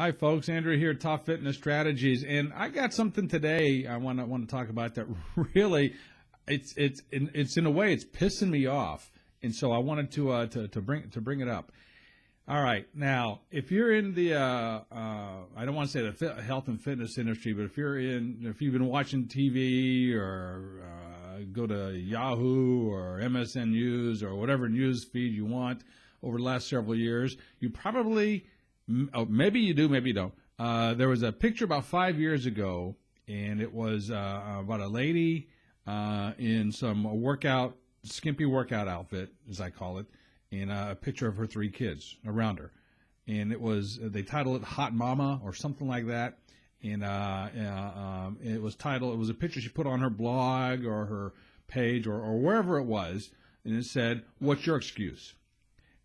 Hi, folks. Andrew here, Top Fitness Strategies, and I got something today I want to talk about that really, it's in a way it's pissing me off, and so I wanted to bring it up. All right, now if you're in the I don't want to say the health and fitness industry, but if you've been watching TV or go to Yahoo or MSN News or whatever news feed you want over the last several years, you probably maybe you do, maybe you don't. There was a picture about 5 years ago, and it was about a lady in some skimpy workout outfit, as I call it, and a picture of her 3 kids around her. And they titled it Hot Mama or something like that. And it was a picture she put on her blog or her page or wherever it was, and it said, "What's your excuse?"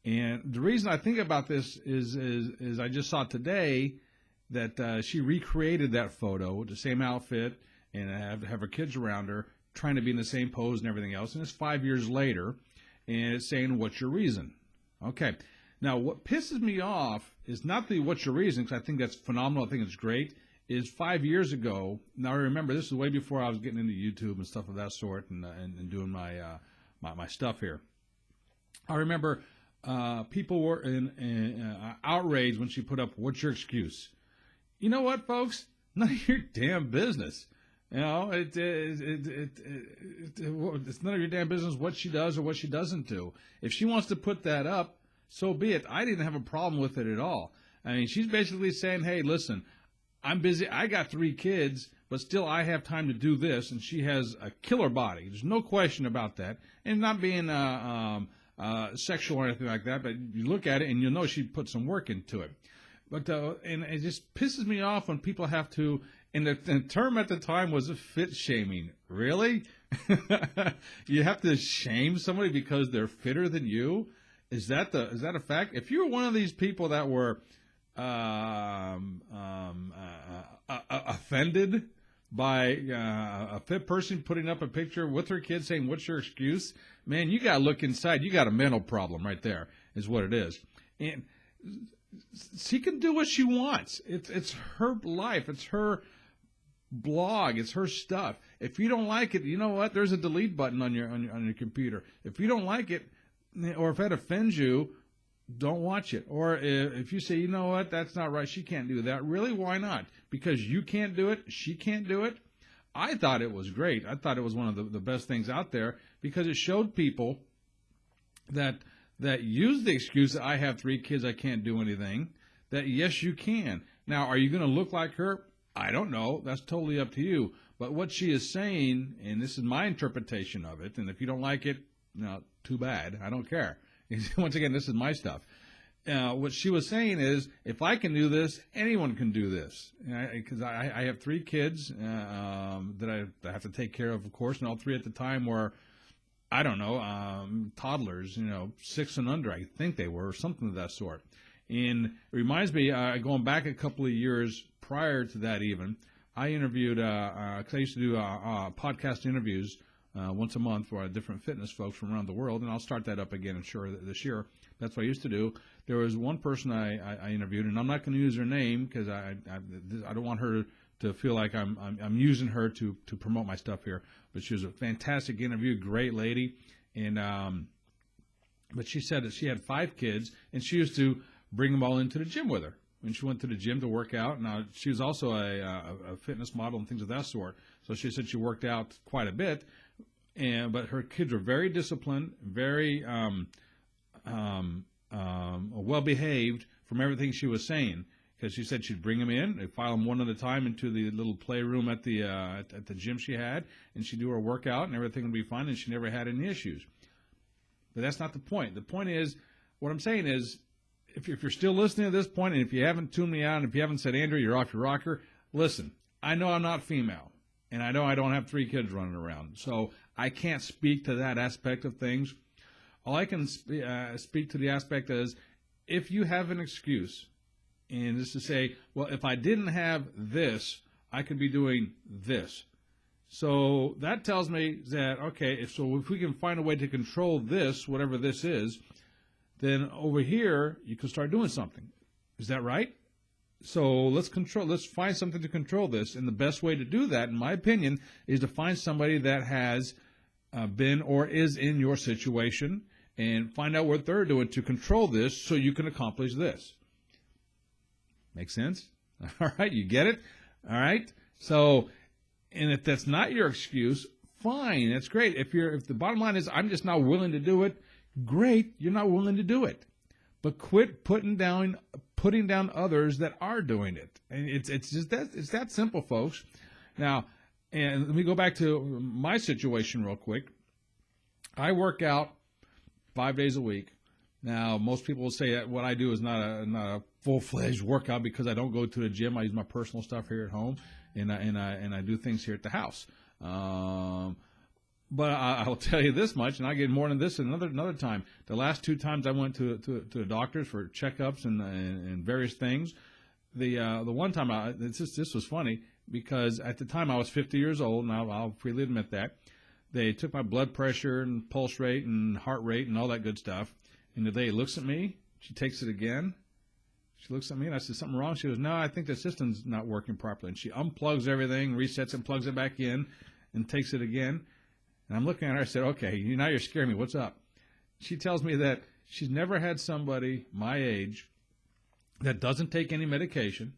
And the reason I think about this is I just saw today that she recreated that photo with the same outfit and have her kids around her trying to be in the same pose and everything else. And it's 5 years later, and it's saying, "What's your reason?" Okay. Now, what pisses me off is not the "what's your reason," because I think that's phenomenal. I think it's great. Is 5 years ago. Now, I remember this is way before I was getting into YouTube and stuff of that sort and doing my stuff here. I remember people were in outrage when she put up, "What's your excuse?" You know what, folks? None of your damn business. You know, it's none of your damn business what she does or what she doesn't do. If she wants to put that up, so be it. I didn't have a problem with it at all. I mean, she's basically saying, "Hey, listen, I'm busy. I got 3 kids, but still I have time to do this." And she has a killer body. There's no question about that. And not being sexual or anything like that, but you look at it and you'll know she put some work into it. But and it just pisses me off when people have to. And the term at the time was fit shaming. Really? You have to shame somebody because they're fitter than you? Is that a fact? If you were one of these people that were offended by a fit person putting up a picture with her kids saying, "What's your excuse?" Man, you got to look inside. You got a mental problem right there is what it is. And she can do what she wants. It's her life. It's her blog. It's her stuff. If you don't like it, you know what? There's a delete button on your computer. If you don't like it, or if that offends you, don't watch it. Or if you say, "You know what, that's not right, she can't do that." Really, why not? Because you can't do it, she can't do it? I thought it was great. I thought it was one of the best things out there because it showed people that use the excuse that I have 3 kids, I can't do anything, that yes, you can. Now, are you going to look like her? I don't know. That's totally up to you. But what she is saying, and this is my interpretation of it, and if you don't like it, too bad. I don't care. Once again, this is my stuff. What she was saying is, if I can do this, anyone can do this. Because I have 3 kids that I have to take care of course, and all 3 at the time were, I don't know, toddlers, 6 and under, I think they were, or something of that sort. And it reminds me, going back a couple of years prior to that even, I interviewed, because I used to do podcast interviews once a month for different fitness folks from around the world, and I'll start that up again, I'm sure, this year. That's what I used to do. There was one person I interviewed, and I'm not going to use her name because I don't want her to feel like I'm using her to promote my stuff here. But she was a fantastic interview, great lady, and but she said that she had 5 kids, and she used to bring them all into the gym with her. When she went to the gym to work out, now she was also a fitness model and things of that sort. So she said she worked out quite a bit, but her kids were very disciplined, very well behaved from everything she was saying. Because she said she'd bring them in, they'd file them one at a time into the little playroom at the gym she had, and she'd do her workout, and everything would be fine, and she never had any issues. But that's not the point. The point is, what I'm saying is, if you're still listening at this point, and if you haven't tuned me out, and if you haven't said, "Andrew, you're off your rocker," listen, I know I'm not female, and I know I don't have 3 kids running around, so I can't speak to that aspect of things. All I can speak to the aspect is, if you have an excuse, and this is to say, well, if I didn't have this, I could be doing this. So that tells me that, okay, if we can find a way to control this, whatever this is, then over here you can start doing something. Is that right? So let's find something to control this. And the best way to do that, in my opinion, is to find somebody that has been or is in your situation and find out what they're doing to control this so you can accomplish this. Make sense? All right, you get it? All right. So, and if that's not your excuse, fine, that's great. If the bottom line is I'm just not willing to do it, great, you're not willing to do it. But quit putting down others that are doing it. And it's that simple, folks. Now, and let me go back to my situation real quick. I work out 5 days a week. Now, most people will say that what I do is not a full-fledged workout because I don't go to the gym. I use my personal stuff here at home, and I do things here at the house. But I'll tell you this much, and I'll get more than this another time. The last 2 times I went to the doctors for checkups and various things. The one time this was funny because at the time I was 50 years old, and I'll freely admit that. They took my blood pressure and pulse rate and heart rate and all that good stuff. And the lady looks at me. She takes it again. She looks at me, and I said, something wrong? She goes, no, I think the system's not working properly. And she unplugs everything, resets it, plugs it back in, and takes it again. And I'm looking at her. I said, okay, now you're scaring me. What's up? She tells me that she's never had somebody my age that doesn't take any medication,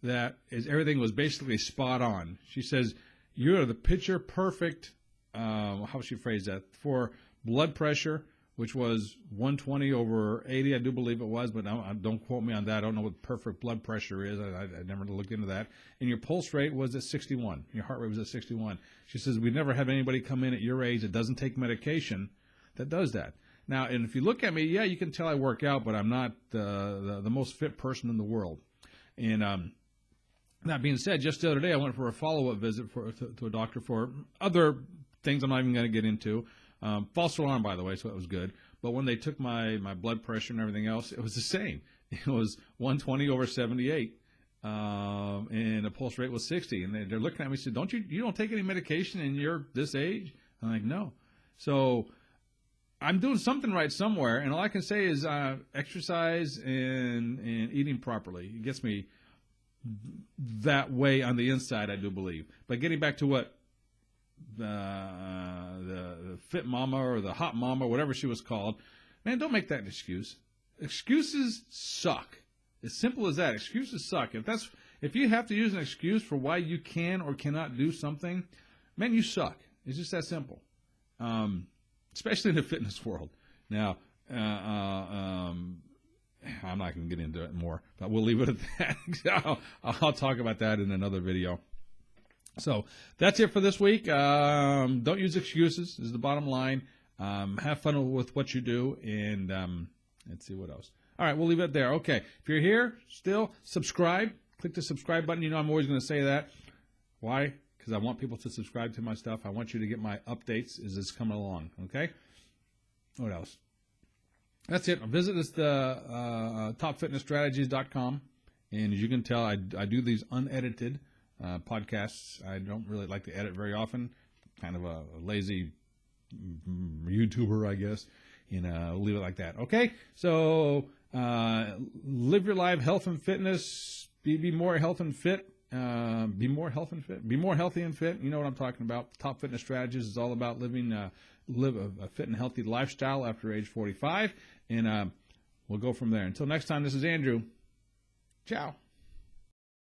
everything was basically spot on. She says, you're the picture perfect, how she phrase that, for blood pressure, which was 120 over 80, I do believe it was, but don't quote me on that. I don't know what perfect blood pressure is. I never looked into that. And your pulse rate was at 61. Your heart rate was at 61. She says, we've never had anybody come in at your age that doesn't take medication that does that. Now, and if you look at me, yeah, you can tell I work out, but I'm not the most fit person in the world. And that being said, just the other day I went for a follow-up visit to a doctor for other things I'm not even going to get into. False alarm, by the way, so that was good. But when they took my blood pressure and everything else, it was the same. It was 120 over 78, and the pulse rate was 60. And they're looking at me and said, you don't take any medication and you're this age? I'm like, no. So I'm doing something right somewhere, and all I can say is exercise and eating properly. It gets me that way on the inside, I do believe. But getting back to what the fit mama or the hot mama, whatever she was called, man, don't make that an excuse. Excuses suck. As simple as that. Excuses suck. If you have to use an excuse for why you can or cannot do something, man, you suck. It's just that simple. Especially in the fitness world. Now, I'm not going to get into it more, but we'll leave it at that. I'll talk about that in another video. So that's it for this week. Don't use excuses is the bottom line. Have fun with what you do, and let's see what else. All right, we'll leave it there. Okay, if you're here still, subscribe. Click the subscribe button. You know I'm always going to say that. Why? Because I want people to subscribe to my stuff. I want you to get my updates as it's coming along, okay? What else? That's it. Visit us, topfitnessstrategies.com, and as you can tell, I do these unedited podcasts. I don't really like to edit very often. Kind of a lazy YouTuber, I guess. We'll leave it like that. Okay? So live your life, health and fitness. Be more health and fit. Be more healthy and fit. You know what I'm talking about. Top Fitness Strategies is all about live a fit and healthy lifestyle after age 45. And we'll go from there. Until next time, this is Andrew. Ciao.